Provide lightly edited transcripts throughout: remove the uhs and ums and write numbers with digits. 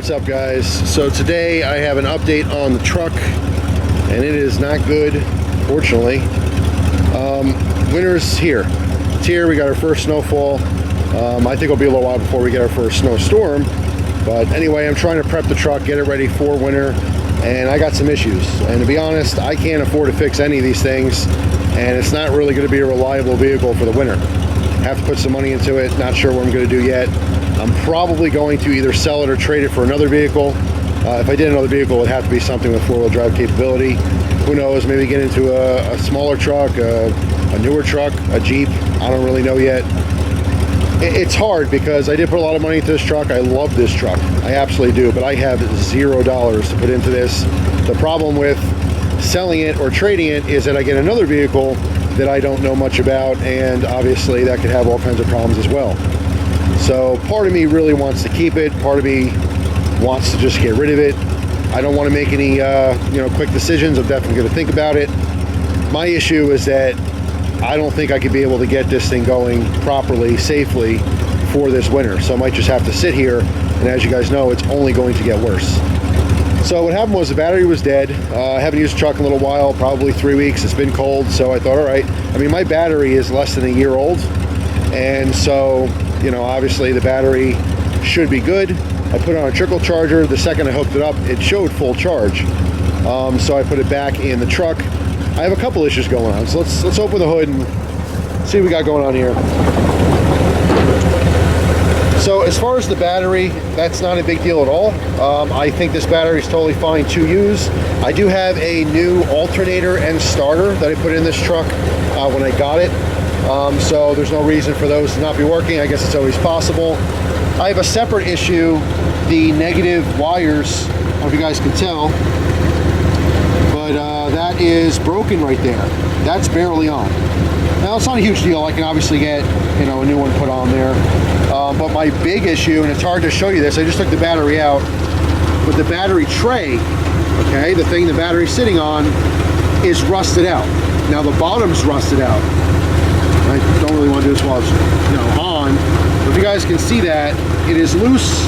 What's up, guys? So today I have an update on the truck, and it is not good, fortunately. Winter's here. It's here. We got our first snowfall. I think it'll be a little while before we get our first snowstorm. But anyway, I'm trying to prep the truck, get it ready for winter, and I got some issues. And to be honest, I can't afford to fix any of these things, and it's not really going to be a reliable vehicle for the winter. Have to put some money into it. Not sure what I'm going to do yet. I'm probably going to either sell it or trade it for another vehicle. If I did another vehicle, it would have to be something with four-wheel drive capability. Who knows, maybe get into a smaller truck, a newer truck, a Jeep. I don't really know yet. It's hard because I did put a lot of money into this truck. I love this truck. I absolutely do, but I have $0 to put into this. The problem with selling it or trading it is that I get another vehicle that I don't know much about, and obviously that could have all kinds of problems as well. So part of me really wants to keep it. Part of me wants to just get rid of it. I don't want to make any quick decisions. I'm definitely going to think about it. My issue is that I don't think I could be able to get this thing going properly, safely for this winter. So I might just have to sit here, and as you guys know, it's only going to get worse. So what happened was the battery was dead. I haven't used the truck in a little while, probably 3 weeks. It's been cold, so I thought, all right. I mean, my battery is less than a year old, and so, obviously the battery should be good. I put it on a trickle charger. The second I hooked it up, it showed full charge. So I put it back in the truck. I have a couple issues going on, so let's open the hood and see what we got going on here. So as far as the battery, that's not a big deal at all. I think this battery is totally fine to use. I do have a new alternator and starter that I put in this truck when I got it. So there's no reason for those to not be working. I guess it's always possible. I have a separate issue. The negative wires, I don't know if you guys can tell, but that is broken right there. That's barely on. Now, it's not a huge deal. I can obviously get, a new one put on there. But my big issue, and it's hard to show you this, I just took the battery out, but the battery tray, okay, the thing the battery's sitting on, is rusted out. Now, the bottom's rusted out. I don't really want to do this while it's, on. But if you guys can see that, it is loose.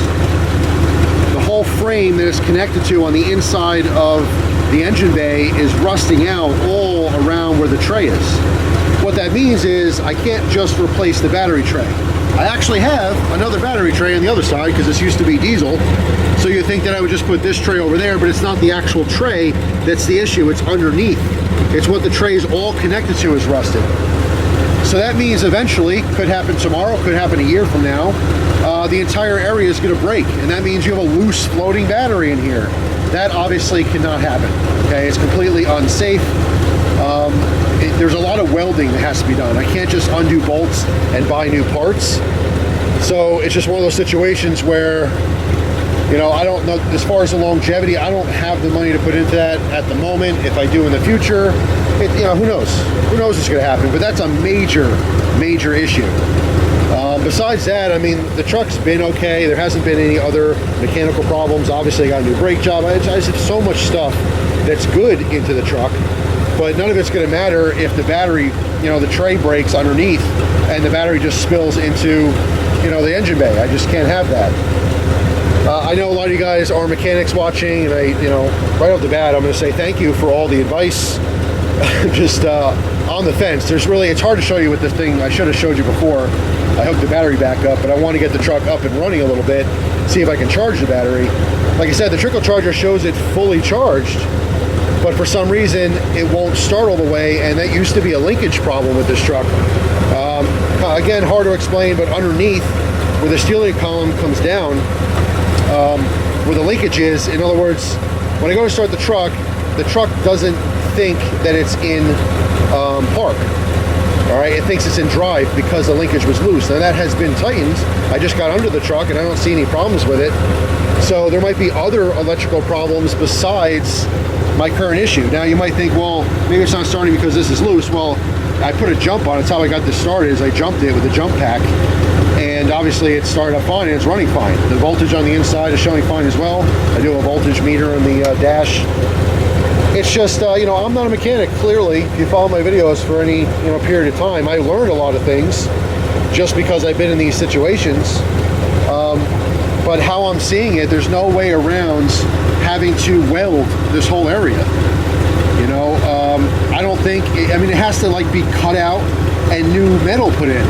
The whole frame that it's connected to on the inside of the engine bay is rusting out all around where the tray is. What that means is I can't just replace the battery tray. I actually have another battery tray on the other side because this used to be diesel. So you think that I would just put this tray over there, but it's not the actual tray that's the issue. It's underneath. It's what the tray is all connected to is rusted. So that means eventually, could happen tomorrow, could happen a year from now, the entire area is going to break. And that means you have a loose floating battery in here. That obviously cannot happen. Okay, it's completely unsafe. There's a lot of welding that has to be done. I can't just undo bolts and buy new parts. So it's just one of those situations where, I don't know, as far as the longevity, I don't have the money to put into that at the moment. If I do in the future, who knows? Who knows what's going to happen? But that's a major, major issue. Besides that, I mean, the truck's been okay. There hasn't been any other mechanical problems. Obviously, I got a new brake job. I just have so much stuff that's good into the truck. But none of it's going to matter if the battery, the tray breaks underneath and the battery just spills into, the engine bay. I just can't have that. I know a lot of you guys are mechanics watching, and right off the bat, I'm going to say thank you for all the advice. Just on the fence. It's hard to show you with this thing. I should have showed you before. I hooked the battery back up, but I want to get the truck up and running a little bit, see if I can charge the battery. Like I said, the trickle charger shows it fully charged, but for some reason it won't start all the way, and that used to be a linkage problem with this truck. Again, hard to explain, but underneath where the steering column comes down, where the linkage is, in other words, when I go to start the truck doesn't think that it's in park. All right, it thinks it's in drive because the linkage was loose. Now that has been tightened. I just got under the truck and I don't see any problems with it. So there might be other electrical problems besides my current issue. Now you might think, well, maybe it's not starting because this is loose. Well, I put a jump on it. That's how I got this started, is I jumped it with a jump pack. And obviously it started up fine and it's running fine. The voltage on the inside is showing fine as well. I do have a voltage meter on the dash. It's just, I'm not a mechanic, clearly. If you follow my videos for any, period of time, I learned a lot of things just because I've been in these situations. But how I'm seeing it, there's no way around having to weld this whole area. You know, I don't think, I mean, it has to like be cut out and new metal put in.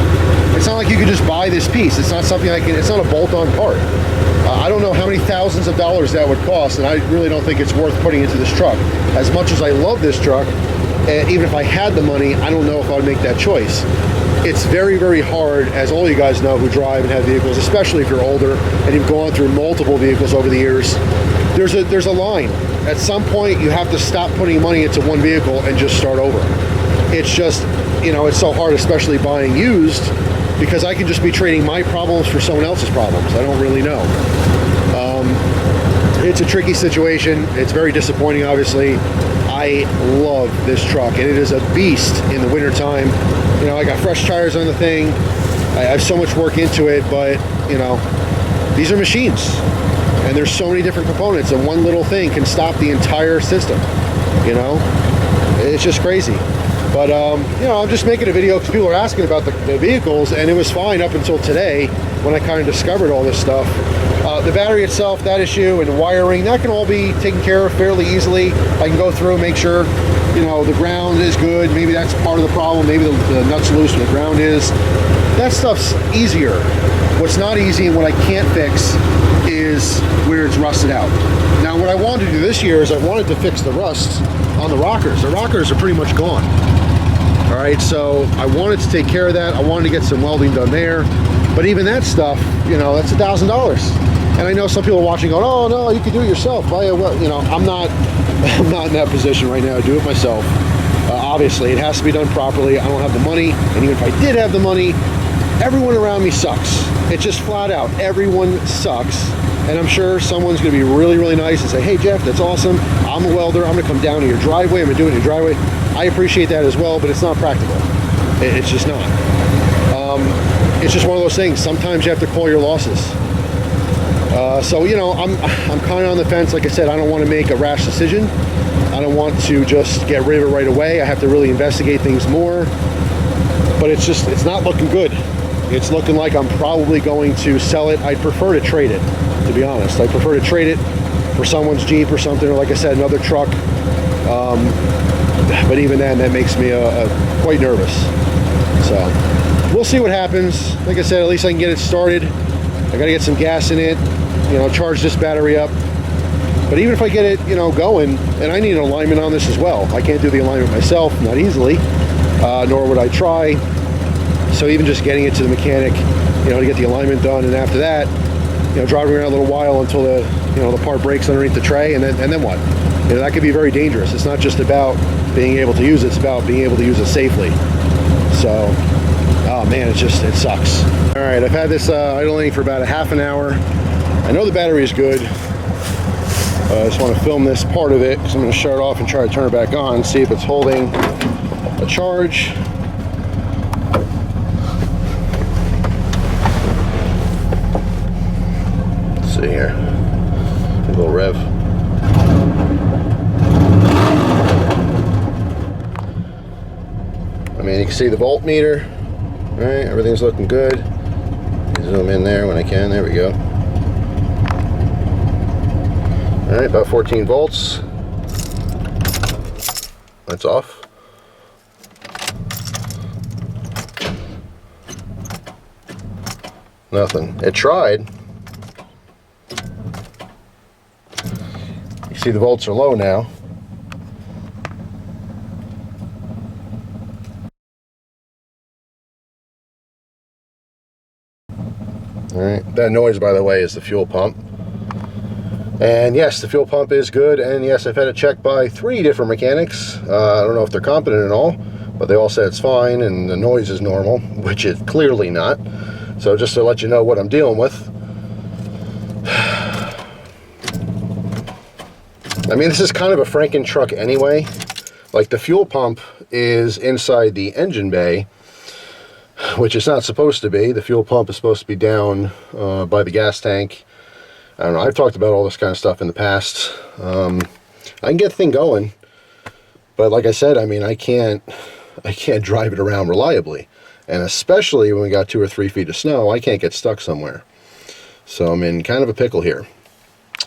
It's not like you could just buy this piece. It's not something I can, it's not a bolt-on part. I don't know how many thousands of dollars that would cost, and I really don't think it's worth putting into this truck. As much as I love this truck, and even if I had the money, I don't know if I would make that choice. It's very, very hard, as all you guys know who drive and have vehicles, especially if you're older and you've gone through multiple vehicles over the years. There's a line. At some point, you have to stop putting money into one vehicle and just start over. It's just, you know, it's so hard, especially buying used, because I can just be trading my problems for someone else's problems. I don't really know. It's a tricky situation. It's very disappointing, obviously. I love this truck, and it is a beast in the wintertime. You know, I got fresh tires on the thing. I have so much work into it, but, you know, these are machines. And there's so many different components, and one little thing can stop the entire system, you know? It's just crazy. But, you know, I'm just making a video because people are asking about the vehicles, and it was fine up until today when I kind of discovered all this stuff. The battery itself, that issue, and the wiring, that can all be taken care of fairly easily. I can go through, make sure, you know, the ground is good. Maybe that's part of the problem. Maybe the nut's loose where the ground is. That stuff's easier. What's not easy and what I can't fix is where it's rusted out. Now, what I wanted to do this year is I wanted to fix the rust on the rockers. The rockers are pretty much gone. All right, so I wanted to take care of that. I wanted to get some welding done there. But even that stuff, you know, that's $1,000. And I know some people are watching going, oh no, you can do it yourself. Buy a, well, you know, I'm not in that position right now to do it myself. Obviously, it has to be done properly. I don't have the money, and even if I did have the money, everyone around me sucks. It's just flat out, everyone sucks. And I'm sure someone's gonna be really, really nice and say, hey Jeff, that's awesome. I'm a welder, I'm gonna come down to your driveway, I'm gonna do it in your driveway. I appreciate that as well, but it's not practical. It's just not. It's just one of those things. Sometimes you have to call your losses. So, you know, I'm kind of on the fence. Like I said, I don't want to make a rash decision. I don't want to just get rid of it right away. I have to really investigate things more. But it's just, it's not looking good. It's looking like I'm probably going to sell it. I'd prefer to trade it, to be honest. I prefer to trade it for someone's Jeep or something, or like I said, another truck. But even then, that makes me quite nervous. So we'll see what happens. Like I said, at least I can get it started. I got to get some gas in it, you know, charge this battery up. But even if I get it, you know, going, and I need an alignment on this as well. I can't do the alignment myself, not easily, nor would I try. So even just getting it to the mechanic, you know, to get the alignment done, and after that, you know, driving around a little while until the, you know, the part breaks underneath the tray, and then what? You know, that could be very dangerous. It's not just about being able to use it, it's about being able to use it safely. So, oh man, it sucks. All right, I've had this idling for about a half an hour. I know the battery is good. I just want to film this part of it because I'm going to shut it off and try to turn it back on, see if it's holding a charge. Let's see here. A little rev. I mean, you can see the voltmeter. All right, everything's looking good. Zoom in there when I can. There we go. All right, about 14 volts. That's off. Nothing. It tried. You see the volts are low now. All right, that noise, by the way, is the fuel pump. And yes, the fuel pump is good, and yes, I've had it checked by 3 different mechanics. I don't know if they're competent at all, but they all said it's fine, and the noise is normal, which it's clearly not. So just to let you know what I'm dealing with. I mean, this is kind of a Franken truck anyway. Like, the fuel pump is inside the engine bay, which it's not supposed to be. The fuel pump is supposed to be down by the gas tank. I don't know, I've talked about all this kind of stuff in the past. I can get the thing going, but like I said, I mean, I can't drive it around reliably. And especially when we got 2 or 3 feet of snow, I can't get stuck somewhere. So I'm in kind of a pickle here.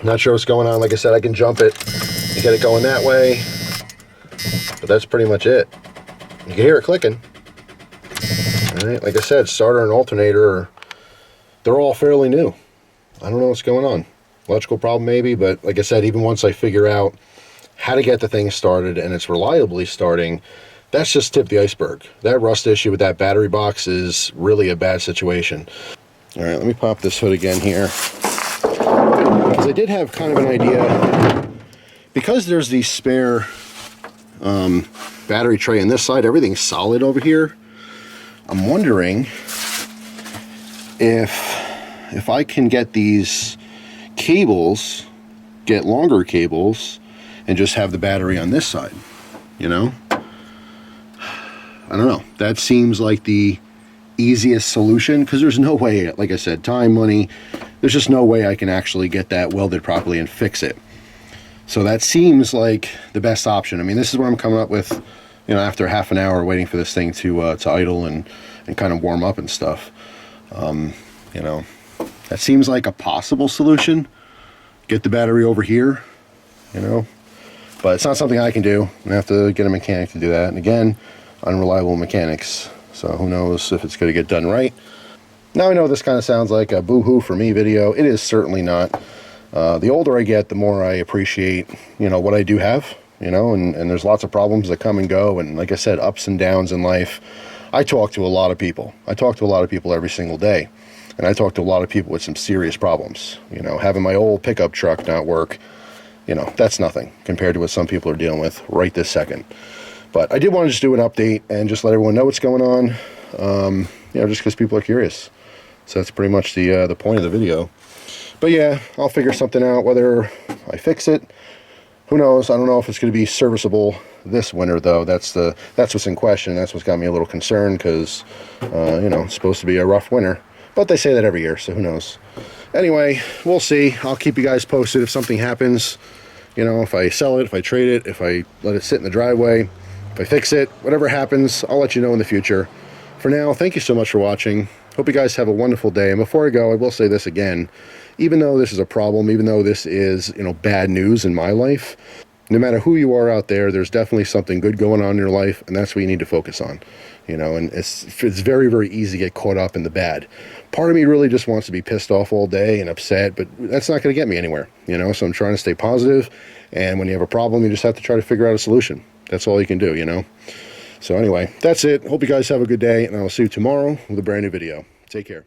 I'm not sure what's going on. Like I said, I can jump it and get it going that way, but that's pretty much it. You can hear it clicking. All right, like I said, starter and alternator, they're all fairly new. I don't know what's going on. Electrical problem maybe, but like I said, even once I figure out how to get the thing started and it's reliably starting, that's just tip the iceberg. That rust issue with that battery box is really a bad situation. All right, let me pop this hood again here. Because I did have kind of an idea, because there's the spare battery tray on this side, everything's solid over here. I'm wondering if I can get these cables, get longer cables, and just have the battery on this side, you know? I don't know. That seems like the easiest solution, because there's no way, like I said, time, money, there's just no way I can actually get that welded properly and fix it. So that seems like the best option. I mean, this is what I'm coming up with, you know, after half an hour waiting for this thing to idle and kind of warm up and stuff. You know, that seems like a possible solution. Get the battery over here, you know, but it's not something I can do. I'm gonna have to get a mechanic to do that. And again, unreliable mechanics. So who knows if it's gonna get done right. Now I know this kind of sounds like a boo-hoo for me video. It is certainly not. The older I get, the more I appreciate, you know, what I do have. You know, and there's lots of problems that come and go, and like I said, ups and downs in life. I talk to a lot of people. I talk to a lot of people every single day, and I talk to a lot of people with some serious problems. You know, having my old pickup truck not work, you know, that's nothing compared to what some people are dealing with right this second. But I did want to just do an update and just let everyone know what's going on, you know, just because people are curious. So that's pretty much the point of the video. But yeah, I'll figure something out, whether I fix it. Who knows? I don't know if it's going to be serviceable this winter, though. That's what's in question. That's what's got me a little concerned, because, you know, it's supposed to be a rough winter. But they say that every year, so who knows? Anyway, we'll see. I'll keep you guys posted if something happens. You know, if I sell it, if I trade it, if I let it sit in the driveway, if I fix it, whatever happens, I'll let you know in the future. For now, thank you so much for watching. Hope you guys have a wonderful day. And before I go, I will say this again. Even though this is a problem, even though this is, you know, bad news in my life, no matter who you are out there, there's definitely something good going on in your life, and that's what you need to focus on. You know, and it's very, very easy to get caught up in the bad. Part of me really just wants to be pissed off all day and upset, but that's not going to get me anywhere, you know? So I'm trying to stay positive, and when you have a problem, you just have to try to figure out a solution. That's all you can do, you know? So anyway, that's it. Hope you guys have a good day, and I'll see you tomorrow with a brand new video. Take care.